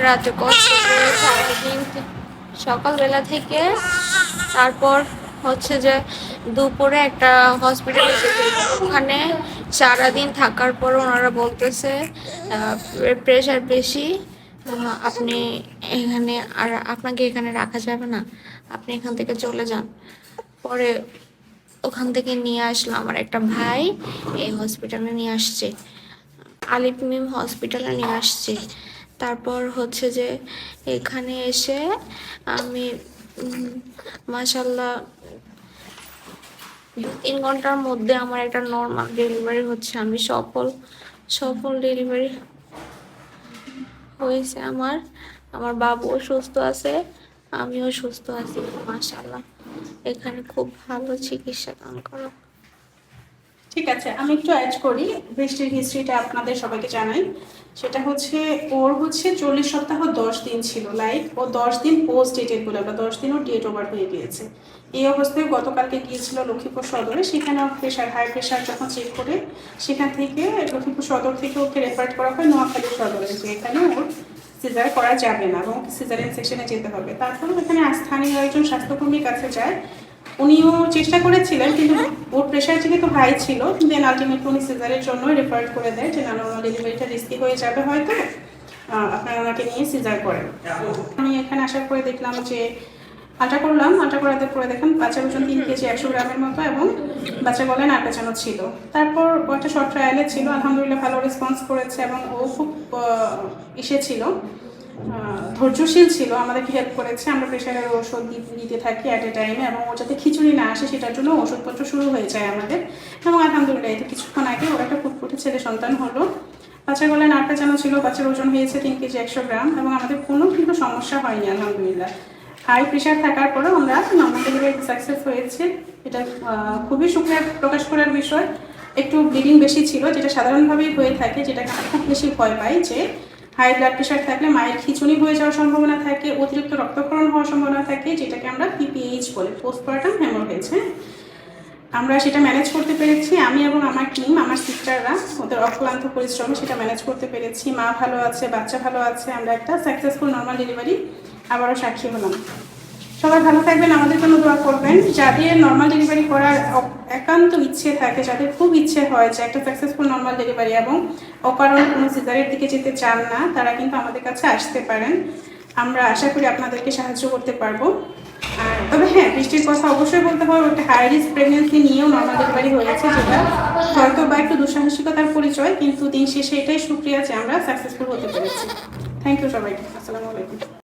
রাতে কষ্ট করে সারাদিন সকালবেলা থেকে তারপর হচ্ছে যে দুপুরে একটা হসপিটালে যেতে, ওখানে সারাদিন থাকার পর ওনারা বলতেছে প্রেশার বেশি, আপনি এখানে আর আপনাকে এখানে রাখা যাবে না, আপনি এখান থেকে চলে যান। পরে ওখান থেকে নিয়ে আসলো আমার একটা ভাই, এই হসপিটালে নিয়ে আসছে, আলিফ মিম হসপিটালে নিয়ে আসছে। তারপর হচ্ছে যে এখানে এসে আমি মাশাল্লাহ 2-3 ঘন্টার মধ্যে আমার একটা নর্মাল ডেলিভারি হচ্ছে, আমি সফল ডেলিভারি হয়েছে আমার। আমার বাবুও সুস্থ আছে, আমিও সুস্থ আছি মাশাল্লাহ। এখানে খুব ভালো চিকিৎসা দান করো। ঠিক আছে, আমি একটু অ্যাড করি, বৃষ্টির হিস্ট্রিটা আপনাদের সবাইকে জানাই। সেটা হচ্ছে ওর 40 সপ্তাহ 10 দিন ছিল, লাইক ও 10 দিন পোস্ট ডেটেড বলে, আমরা 10 দিন ওর ডেট ওভার হয়ে গিয়েছে। এই অবস্থায় গতকালকে গিয়েছিল লক্ষ্মীপুর সদরে, সেখানে প্রেশার হাই প্রেশার যখন চেক করে সেখান থেকে লক্ষ্মীপুর সদর থেকে ওকে রেফার করা হয় নোয়াখালী সদরে, যে এখানে ওর সিজার করা যাবে না এবং সিজারিয়ান সেকশনে যেতে হবে। তারপর এখানে স্থানীয় একজন স্বাস্থ্যকর্মীর কাছে যায়, উনিও চেষ্টা করেছিলেন কিন্তু ওর প্রেশার যেহেতু হাই ছিল, দেন আলটিমেটলি উনি সিজারের জন্য রেফার করে দেয় যে না, নর্মাল ডেলিভারিটা রিস্কি হয়ে যাবে হয়তো, আপনারা ওনাকে নিয়ে সিজার করেন। আমি এখানে আসার পরে দেখলাম যে আলট্রা করলাম, আলট্রা করাতে পরে দেখলাম বাচ্চার ওজন 3 কেজি 100 গ্রামের মতো এবং বাচ্চা গলায় না পেঁচানো ছিল। তারপর একটা শর্ট ট্রায়ালে ছিল, আলহামদুলিল্লাহ ভালো রেসপন্স করেছে এবং ও খুব ছিল, ধৈর্যশীল ছিল, আমাদেরকে হেল্প করেছে। আমরা প্রেশারের ওষুধ দিতে থাকি অ্যাট এ টাইমে, এবং ও যাতে খিচুড়ি না আসে সেটার জন্য ওষুধপত্র শুরু হয়ে যায় আমাদের। এবং আলহামদুলিল্লাহ এই তো কিছুক্ষণ আগে ওর একটা ফুটফুটে ছেলে সন্তান হলো। বাচ্চার গলায় নাড় পেঁচানো ছিল, বাচ্চার ওজন হয়েছে 3 কেজি 100 গ্রাম এবং আমাদের কোনো কিন্তু সমস্যা হয়নি আলহামদুলিল্লাহ। হাই প্রেশার থাকার পরেও আমরা নর্মাল ডেলিভারি সাকসেস হয়েছে, এটা খুবই সুখের প্রকাশ করার বিষয়। একটু ব্লিডিং বেশি ছিল, যেটা সাধারণভাবেই হয়ে থাকে, যেটাকে আমরা খুব বেশি ভয় পাই, যে হাই ব্লাড প্রেশার থাকলে মায়ের খিঁচুনি হয়ে যাওয়ার সম্ভাবনা থাকে, অতিরিক্ত রক্তক্ষরণ হওয়ার সম্ভাবনা থাকে, যেটাকে আমরা পিপিএইচ বলে, পোস্টপার্টাম হেমোরেজ। আমরা সেটা ম্যানেজ করতে পেরেছি, আমি এবং আমার টিম, আমার সিস্টাররা ওদের অক্লান্ত পরিশ্রমে সেটা ম্যানেজ করতে পেরেছি। মা ভালো আছে, বাচ্চা ভালো আছে, আমরা একটা সাকসেসফুল নর্মাল ডেলিভারি আবারও সাক্ষী হলাম। সবাই ভালো থাকবেন, আমাদের জন্য দোয়া করবেন। যাদের নর্মাল ডেলিভারি করার একান্ত ইচ্ছে থাকে, যাদের খুব ইচ্ছে হয় যে একটা সাকসেসফুল নর্মাল ডেলিভারি এবং অকারণে কোনো সিজারের দিকে যেতে চান না, তারা কিন্তু আমাদের কাছে আসতে পারেন। আমরা আশা করি আপনাদেরকে সাহায্য করতে পারবো। আর তবে হ্যাঁ, বৃষ্টির কথা অবশ্যই বলতে হবে, একটা হাই রিস্ক প্রেগনেন্সি নিয়েও নর্মাল ডেলিভারি হয়েছে, যেটা হয়তো বা একটু দুঃসাহসিকতার পরিচয়, কিন্তু দিন শেষে এটাই শুকরিয়া যে আমরা সাকসেসফুল হতে পেরেছি। থ্যাংক ইউ সবাইকে, আসসালামু আলাইকুম।